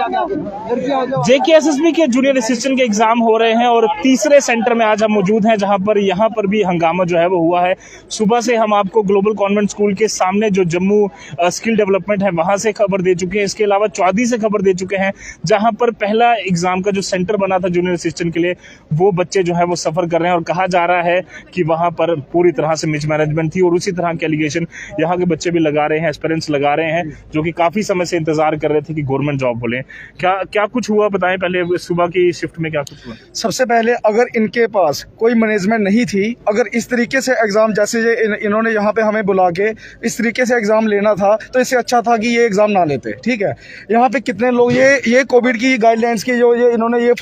JKSSB के junior assistant के exam हो रहे हैं और तीसरे सेंटर में आज हम मौजूद हैं, जहां पर यहाँ पर भी हंगामा जो है वो हुआ है। सुबह से हम आपको ग्लोबल कॉन्वेंट स्कूल के सामने जो जम्मू स्किल डेवलपमेंट है वहां से खबर दे चुके हैं। इसके अलावा चौदी से खबर दे चुके हैं, जहां पर पहला एग्जाम का जो सेंटर बना था जूनियर असिस्टेंट के लिए, वो बच्चे जो है वो सफर कर रहे हैं और कहा जा रहा है कि वहां पर पूरी तरह से मिसमैनेजमेंट थी और उसी तरह के एलिगेशन यहाँ के बच्चे भी लगा रहे हैं, एस्पिरेंट्स लगा रहे हैं, जो कि काफी समय से इंतजार कर रहे थे कि गवर्नमेंट जॉब बोले। क्या कुछ हुआ बताएं, पहले सुबह की शिफ्ट में क्या कुछ हुआ? सबसे पहले अगर इनके पास कोई मैनेजमेंट नहीं थी, अगर इस तरीके से एग्जाम जैसे इन्होंने यहाँ पे हमें बुला के इस तरीके से एग्जाम लेना था, तो इससे अच्छा था कि ये एग्जाम ना लेते। ठीक है, यहाँ पे कितने लोग ये कोविड की गाइडलाइंस की जो इन्होंने ये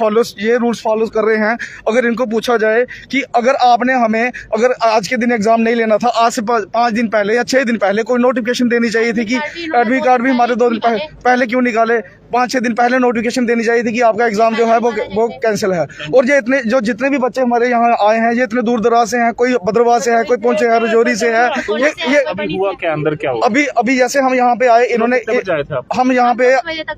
रूल्स फॉलो कर रहे हैं। अगर इनको पूछा जाए कि अगर आपने हमें अगर आज के दिन एग्जाम नहीं लेना था, आज से 5 दिन पहले या 6 दिन पहले कोई नोटिफिकेशन देनी चाहिए थी कि एडमिट कार्ड भी हमारे 2 दिन पहले क्यों निकाले, 5-6 दिन पहले नोटिफिकेशन देनी चाहिए थी कि आपका एग्जाम जो है वो कैंसिल है। और ये जितने भी बच्चे हमारे यहाँ आए हैं, ये इतने दूर दराज से हैं, कोई भद्रवाह से है, कोई पहुंचे है रजौरी से है। ये अभी हुआ क्या, अंदर क्या हुआ? अभी जैसे हम यहाँ पे आए, इन्होंने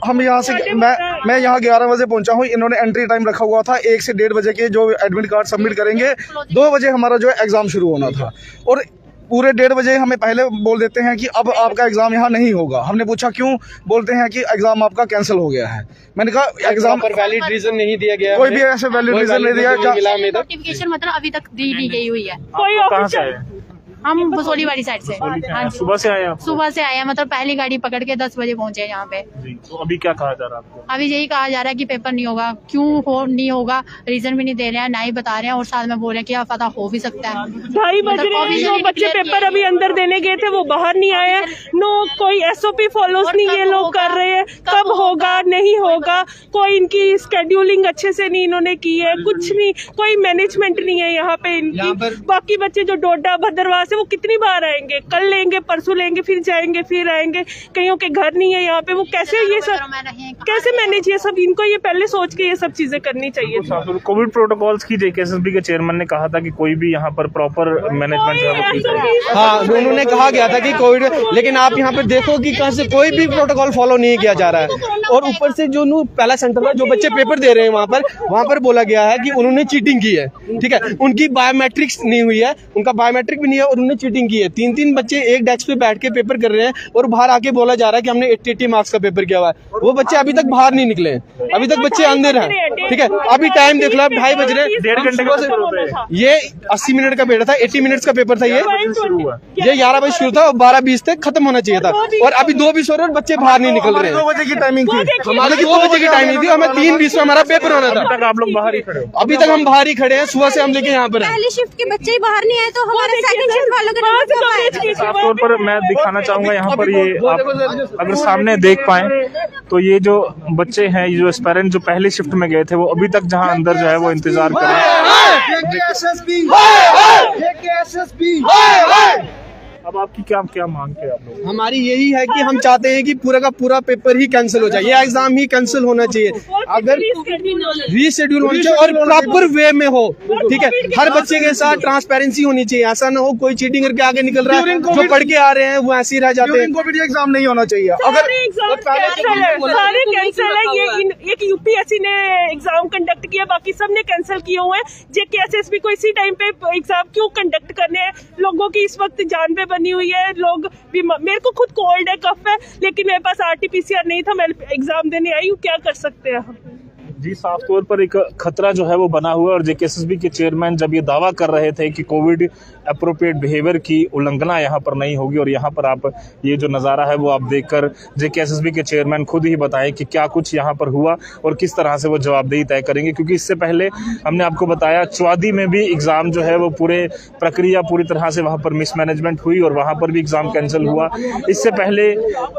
हम यहाँ से मैं यहाँ 11 बजे पहुंचा हूँ। इन्होंने एंट्री टाइम रखा हुआ था 1 से 1:30 बजे के, जो एडमिट कार्ड सबमिट करेंगे 2 बजे हमारा जो एग्जाम शुरू होना था, और पूरे 1:30 बजे हमें पहले बोल देते हैं कि अब आपका एग्जाम यहाँ नहीं होगा। हमने पूछा क्यों, बोलते हैं कि एग्जाम आपका कैंसिल हो गया है। मैंने कहा एग्जाम पर वैलिड रीजन नहीं दिया गया, कोई भी ऐसे वैलिड रीजन नहीं दिया। नोटिफिकेशन मतलब अभी तक दी नहीं गई हुई है। कहाँ से आए? हम भसोली वाली साइड से। हाँ, सुबह से आए? सुबह से आए, मतलब पहली गाड़ी पकड़ के 10 बजे पहुंचे यहाँ पे। तो अभी क्या कहा जा रहा है आपको? अभी यही कहा जा रहा है कि पेपर नहीं होगा। क्यों नहीं होगा, रीजन भी नहीं दे रहे हैं, ना ही बता रहे हैं, और साथ में बोल रहे हैं कि आप पता हो भी सकता है। 2:30 बज रहे हैं, जो बच्चे पेपर अभी अंदर देने गए थे वो बाहर नहीं आए हैं। नो कोई SOP फॉलोस नहीं ये लोग कर रहे हैं। कब होगा नहीं होगा, कोई इनकी स्केड्यूलिंग अच्छे से नहीं इन्होंने की है, कुछ नहीं, कोई मैनेजमेंट नहीं है यहाँ पे इनकी। बाकी बच्चे जो डोडा भद्रवाह से, वो कितनी बार आएंगे, कल लेंगे, परसों लेंगे, फिर जाएंगे, फिर आएंगे। कईयों के घर नहीं है यहाँ पे, वो कैसे ये सब कैसे मैनेज, ये सब इनको ये पहले सोच के ये सब चीजें करनी चाहिए। कोविड प्रोटोकॉल्स की जेकेएसएसबी के चेयरमैन ने कहा था कि कोई भी यहाँ पर प्रॉपर मैनेजमेंट है। हाँ, उन्होंने कहा गया था कि कोविड, लेकिन आप यहाँ पे देखो कि कहाँ से कोई भी प्रोटोकॉल फॉलो नहीं किया जा रहा है। और ऊपर से जो पहला सेंटर है, जो बच्चे पेपर दे रहे हैं वहाँ पर बोला गया है कि उन्होंने चीटिंग की है। ठीक है, उनकी बायोमेट्रिक्स नहीं हुई है, उनका बायोमेट्रिक भी नहीं है और उन्होंने चीटिंग की है। 3 बच्चे एक डेस्क पे बैठ के पेपर कर रहे हैं और बाहर आके बोला जा रहा है कि हमने 80 मार्क्स का पेपर किया हुआ है। वो बच्चे अभी तक बाहर नहीं निकले, अभी तक बच्चे अंदर हैं। ठीक है, अभी टाइम देख लो, 2:30 बज रहे हैं, 1.5 घंटे का ये 80 मिनट का पेपर था, 80 मिनट्स का पेपर था। ये 11 बजे शुरू था और 12:20 तक खत्म होना चाहिए था, और अभी 2:20 हो रहे हैं, बच्चे बाहर नहीं निकल रहे हैं। 2 बजे की टाइमिंग थी, हमारे 2 बजे की टाइमिंग थी, हमें 3:20 में हमारा पेपर होना था। अभी तक आप लोग बाहर ही खड़े हो? अभी तक हम बाहर ही खड़े हैं, सुबह से हम लेके यहाँ पर हैं। पहली शिफ्ट के बच्चे ही बाहर नहीं आए, तो हमारे सेकंड शिफ्ट वालों के साफ तौर पर मैं दिखाना चाहूंगा यहाँ पर, ये आप अगर सामने देख पाए तो ये जो बच्चे हैं, ये जो एस्पायरेंट जो पहले शिफ्ट में गए थे, वो अभी तक जहाँ अंदर जो है वो इंतजार कर रहे हैं। अब आपकी क्या मांग है आप लोग? हमारी यही है कि हम चाहते हैं कि पूरा का पूरा पेपर ही कैंसिल हो जाए, ये एग्जाम ही कैंसिल होना चाहिए। अगर रीशेड्यूल होना चाहिए और प्रॉपर वे में हो। ठीक है, हर बच्चे के साथ ट्रांसपेरेंसी होनी चाहिए, ऐसा ना हो कोई चीटिंग करके आगे निकल रहा है, जो पढ़ के आ रहे हैं वो ऐसे ही रह जाते हैं। कोविड एग्जाम नहीं होना चाहिए। अगर सारे कैंसिल है, ये एक UPSC ने एग्जाम कंडक्ट किया, बाकी सब ने कैंसिल किए हुए हैं। जेकेएसएसबी को इसी टाइम पे एग्जाम क्यों कंडक्ट करने हैं? लोगों की इस वक्त जान पे बनी हुई है, लोग भी, मेरे को खुद कोल्ड है, कफ है, लेकिन मेरे पास RT-PCR नहीं था, मैं एग्जाम देने आई हूँ, क्या कर सकते हैं हम? जी, साफ तौर पर एक खतरा जो है वो बना हुआ है और जेकेएसएसबी के चेयरमैन जब ये दावा कर रहे थे कि कोविड अप्रोप्रिएट बिहेवियर की उल्लंघना यहाँ पर नहीं होगी, और यहाँ पर आप ये जो नज़ारा है वो आप देखकर जेकेएसएसबी के चेयरमैन खुद ही बताएं कि क्या कुछ यहाँ पर हुआ और किस तरह से वो जवाबदेही तय करेंगे। क्योंकि इससे पहले हमने आपको बताया चौदी में भी एग्ज़ाम जो है वो पूरे प्रक्रिया पूरी तरह से वहाँ पर मिसमैनेजमेंट हुई और वहाँ पर भी एग्ज़ाम कैंसिल हुआ। इससे पहले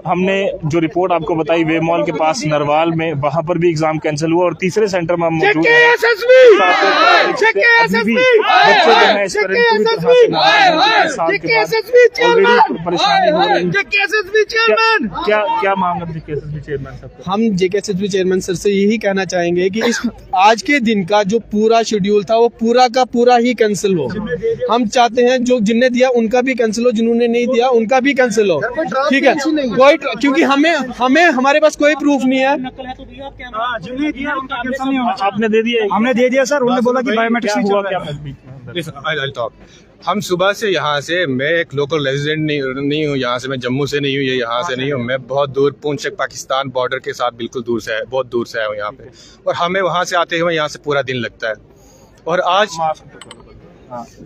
हमने जो रिपोर्ट आपको बताई वे मॉल के पास नरवाल में, वहाँ पर भी एग्ज़ाम कैंसिल हुआ और और तीसरे सेंटर में हम मौजूद हैं। बच्चे जो हैं इस तरह पूरी तरह से नाराज हैं। ऑलरेडी परेशानी हो रही है। क्या मांग है जेकेएसएसबी चेयरमैन साहब? हम जेकेएसएसबी चेयरमैन सर से यही कहना चाहेंगे कि इस आज के दिन का जो पूरा शेड्यूल था वो पूरा का पूरा ही कैंसिल हो। हम चाहते हैं जो जिन्हें दिया उनका भी कैंसिल हो, जिन्होंने नहीं दिया उनका भी कैंसिल हो, ठीक है। कोई क्योंकि हमें हमारे पास कोई प्रूफ नहीं है। आपने दे दिया? हमने दे दिया सर, उन्होंने बोला कि बायोमेट्रिक हुआ क्या? हम सुबह से यहाँ से, मैं एक लोकल रेजिडेंट नहीं हूँ यहाँ से, मैं जम्मू से नहीं हूँ, ये यहाँ से नहीं हूँ, मैं बहुत दूर पूंछ पाकिस्तान बॉर्डर के साथ बिल्कुल दूर से है, बहुत दूर से आया हूँ यहाँ पे। और हमें वहाँ से आते हुए यहाँ से पूरा दिन लगता है, और आज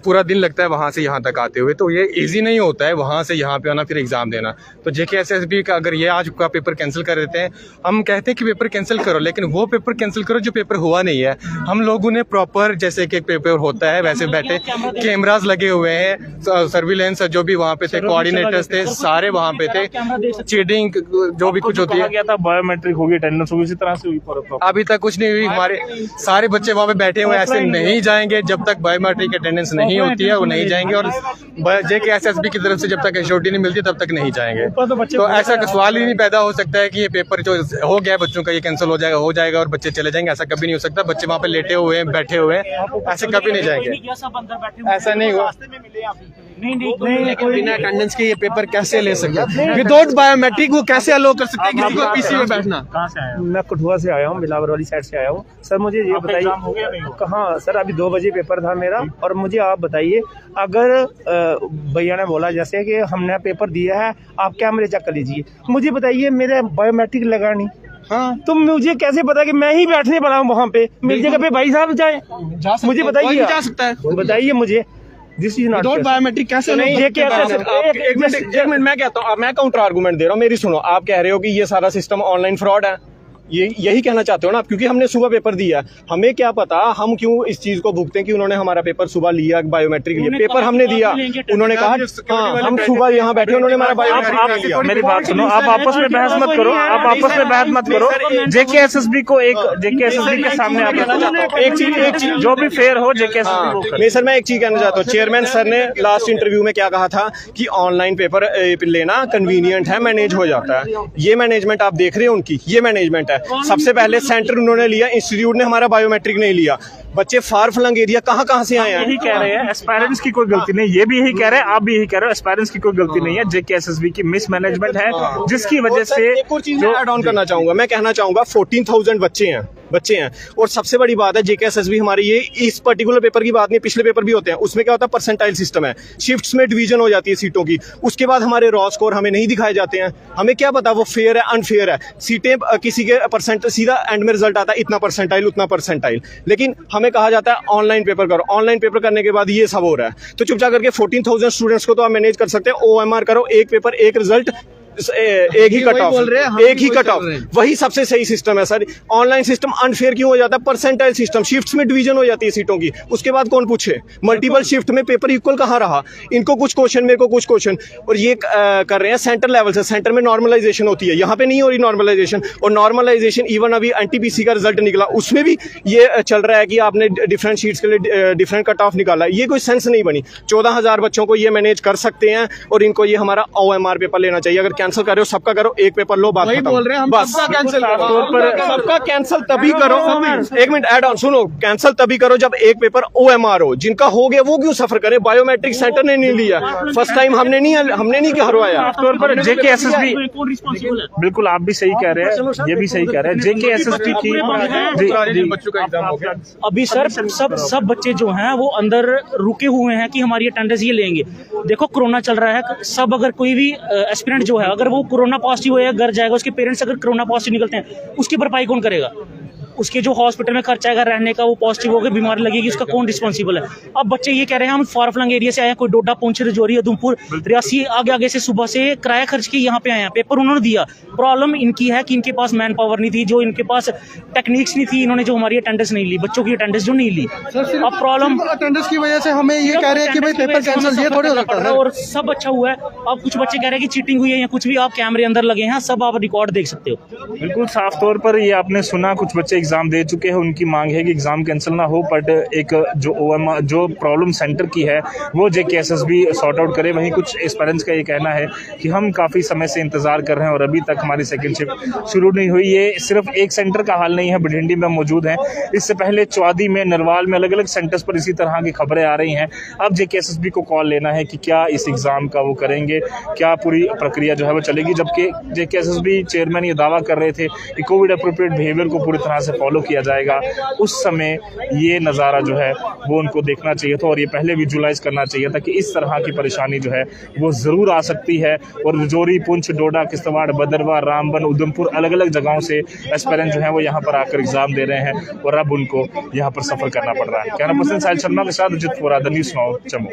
पूरा दिन लगता है वहाँ से यहाँ तक आते हुए। तो ये इजी नहीं होता है वहाँ से यहाँ पे आना फिर एग्जाम देना। तो जेकेएसएसबी का अगर ये आज का पेपर कैंसिल कर देते हैं, हम कहते हैं कि पेपर कैंसिल करो, लेकिन वो पेपर कैंसिल करो जो पेपर हुआ नहीं है। हम लोगों ने प्रॉपर जैसे कि पेपर होता है वैसे बैठे, कैमराज लगे हुए हैं, सर्विलेंस जो भी वहाँ पे थे, कोऑर्डिनेटर्स थे, सारे वहाँ पे थे। चीटिंग जो भी कुछ होती है, बायोमेट्रिक होगी, अटेंडेंस होगी, इसी तरह से हुई। अभी तक कुछ नहीं हुई। हमारे सारे बच्चे वहाँ पे बैठे हुए ऐसे नहीं जाएंगे जब तक बायोमेट्रिक अटेंडेंस नहीं होती है, वो नहीं जाएंगे। और जेकेएसएसबी की तरफ से जब तक एश्योरिटी नहीं मिलती तब तक नहीं जाएंगे। तो ऐसा सवाल ही नहीं पैदा हो सकता है कि ये पेपर जो हो गया है बच्चों का ये कैंसिल हो जाएगा और बच्चे चले जाएंगे। ऐसा कभी नहीं हो सकता। बच्चे वहाँ पे लेटे हुए हैं, बैठे हुए हैं, ऐसे कभी नहीं जाएंगे। ऐसा नहीं हुआ। बिना अटेंडेंस के ये पेपर कैसे ले सकते हैं? विदाउट बायोमेट्रिक वो कैसे अलो कर सकते हैं किसी को पीसी में बैठना? मैं कठुआ से आया हूँ, बिलावर वाली साइड से आया हूँ। सर मुझे ये बताइए, कहाँ सर अभी 2 बजे पेपर था मेरा, और मुझे आप बताइए अगर भैया ने बोला जैसे कि हमने पेपर दिया है, आप कैमरे चेक कर लीजिए, मुझे बताइए मेरे बायोमेट्रिक लगा नहीं, हाँ तो मुझे कैसे पता कि मैं ही बैठने वाला हूँ वहाँ पे, मेरी जगह पे भाई साहब जाए? मुझे बताइए, जा सकता है, बताइए मुझे। दिस इज नॉट बायोमेट्रिक कैसे नहीं? एक मिनट मैं कहता हूँ, मैं काउंटर आर्गूमेंट दे रहा हूँ, मेरी सुनो। आप कह रहे हो कि ये सारा सिस्टम ऑनलाइन फ्रॉड है, यही कहना चाहते हो ना? क्योंकि हमने सुबह पेपर दिया, हमें क्या पता हम क्यों इस चीज को भुगतें कि उन्होंने हमारा पेपर सुबह लिया, बायोमेट्रिक लिया। पेपर हमने दिया, उन्होंने कहा हाँ हम सुबह यहाँ बैठे, उन्होंने हमारा बायोमेट्रिक लिया। मेरी बात सुनो, आप आपस में बहस मत करो, आप आपस में बहस मत करो। जेकेएसएसबी को जेकेएसएसबी के सामने आप एक चीज जो भी फेयर हो जेकेएसएसबी को। नहीं सर, मैं एक चीज कहना चाहता हूँ। चेयरमैन सर ने लास्ट इंटरव्यू में क्या कहा था कि ऑनलाइन पेपर लेना कन्वीनियंट है, मैनेज हो जाता है। ये मैनेजमेंट आप देख रहे हो उनकी, ये मैनेजमेंट है। सबसे पहले सेंटर उन्होंने लिया, इंस्टीट्यूट ने हमारा बायोमेट्रिक नहीं लिया। बच्चे फार फ्लंग एरिया कहाँ से आए हैं? यही कह रहे हैं एस्पायरेंट्स की कोई गलती नहीं, ये भी यही कह रहे हैं, आप भी यही कह रहे हो, एस्पायरेंट्स की कोई गलती नहीं है, जेकेएसएसबी की मिसमैनेजमेंट है जिसकी वजह से। एक और चीज ऐड ऑन करना चाहूंगा, मैं कहना चाहूंगा 14,000 बच्चे हैं, और सबसे बड़ी बात है जेकेएसएसबी हमारी ये इस पर्टिकुलर पेपर की बात नहीं, पिछले पेपर भी होते हैं, उसमें क्या होता है परसेंटाइल सिस्टम है, शिफ्ट्स में डिवीजन हो जाती है सीटों की, उसके बाद हमारे रॉ स्कोर हमें नहीं दिखाए जाते हैं। हमें क्या पता वो फेयर है अनफेयर है, सीटें किसी के परसेंट सीधा एंड में रिजल्ट आता है इतना परसेंटाइल उतना परसेंटाइल, लेकिन हमें कहा जाता है ऑनलाइन पेपर करो। ऑनलाइन पेपर करने के बाद ये सब हो रहा है, तो चुपचाप करके 14,000 स्टूडेंट्स को तो आप मैनेज कर सकते हैं। ओएमआर करो, एक पेपर एक रिजल्ट, एक ही कट ऑफ, एक ही कट ऑफ, वही सबसे सही सिस्टम है सर। ऑनलाइन सिस्टम अनफेयर क्यों हो जाता है? परसेंटाइल सिस्टम, शिफ्ट्स में डिवीजन हो जाती है सीटों की, उसके बाद कौन पूछे? मल्टीपल शिफ्ट में पेपर इक्वल कहाँ रहा? इनको कुछ क्वेश्चन, मेरे को कुछ क्वेश्चन, और ये कर रहे हैं सेंटर लेवल से। सेंटर में नॉर्मलाइजेशन होती है, यहाँ पे नहीं हो रही नॉर्मलाइजेशन। और नॉर्मलाइजेशन इवन अभी एनटीपीसी का रिजल्ट निकला, उसमें भी ये चल रहा है कि आपने डिफरेंट शीट्स के लिए डिफरेंट कट ऑफ निकाला। ये कोई सेंस नहीं बनी। 14,000 बच्चों को ये मैनेज कर सकते हैं, और इनको ये हमारा ओएमआर पेपर लेना चाहिए। अगर कैंसिल कर रहे हो सबका करो, एक पेपर लो, बात खत्म। बोल रहे हैं हम बस सबका कैंसिल तभी करो। एक मिनट ऐड ऑन सुनो, कैंसिल तभी करो जब एक पेपर ओएमआर हो। जिनका हो गया वो क्यों सफर करे? बायोमेट्रिक सेंटर ने नहीं लिया, फर्स्ट टाइम हमने नहीं हरवाया। तौर पर जेकेएसएसबी, बिल्कुल आप भी सही कह रहे हैं, ये भी सही कह रहे हैं। जेकेएसएसबी की बच्चों का एग्जाम हो गया अभी सर, सब बच्चे जो हैं वो अंदर रुके हुए हैं कि हमारी अटेंडेंस ये लेंगे। देखो कोरोना चल रहा है, सब अगर कोई भी एस्पिरेंट जो है अगर वो कोरोना पॉजिटिव होएगा, घर जाएगा, उसके पेरेंट्स अगर कोरोना पॉजिटिव निकलते हैं, उसकी भरपाई कौन करेगा? उसके जो हॉस्पिटल में खर्चा आएगा रहने का, वो पॉजिटिव होकर बीमारी लगेगी, उसका कौन रिस्पॉन्सिबल है? अब बच्चे ये कह रहे हैं हम फार फ्लंग एरिया से आए हैं, कोई डोडा, पुंछ, रजौरी, उधमपुर, रियासी, आगे से सुबह से किराया खर्च के यहाँ पे आए हैं, पेपर उन्होंने दिया। प्रॉब्लम इनकी है कि इनके पास मैन पावर नहीं थी, जो इनके पास टेक्निक्स नहीं थी, इन्होंने जो हमारी अटेंडेंस नहीं ली, बच्चों की अटेंडेंस जो नहीं ली। अब प्रॉब्लम अटेंडेंस की वजह से हमें ये कह रहे हैं कि भाई पेपर कैंसिल, ये थोड़ी हो सकता है। और सब अच्छा हुआ है। अब कुछ बच्चे कह रहे हैं कि चीटिंग हुई है या कुछ भी, आप कैमरे अंदर लगे हैं, सब आप रिकॉर्ड देख सकते हो। बिल्कुल साफ तौर पर ये आपने सुना, कुछ बच्चे एग्जाम दे चुके हैं उनकी मांग है कि एग्जाम कैंसिल ना हो, बट एक जो प्रॉब्लम सेंटर की है वो JKSSB सॉर्ट आउट करे। वहीं कुछ एस्पिरेंट्स का ये कहना है कि हम काफ़ी समय से इंतजार कर रहे हैं और अभी तक हमारी सेकंड शिफ्ट शुरू नहीं हुई। ये सिर्फ एक सेंटर का हाल नहीं है, बठिंडी में मौजूद है, इससे पहले चौदी में, नरवाल में अलग अलग सेंटर्स पर इसी तरह की खबरें आ रही हैं। अब JKSSB को कॉल लेना है कि क्या इस एग्जाम का वो करेंगे, क्या पूरी प्रक्रिया जो है वो चलेगी। जबकि JKSSB चेयरमैन ये दावा कर रहे थे कि कोविड अप्रोप्रिएट बिहेवियर को पूरी तरह से फॉलो किया जाएगा। उस समय ये नज़ारा जो है वो उनको देखना चाहिए था और ये पहले विजुलाइज करना चाहिए था कि इस तरह की परेशानी जो है वो ज़रूर आ सकती है। और रजौरी, पुंछ, डोडा, किश्तवाड़, भदरवाह, रामबन, उधमपुर अलग अलग जगहों से एस्पिरेंट जो है वो यहाँ पर आकर एग्जाम दे रहे हैं और अब उनको यहाँ पर सफर करना पड़ रहा है। कैमरा पर्सन साहिल शर्मा के साथ अजित फोरा, द न्यूज़ नाउ, जम्मू।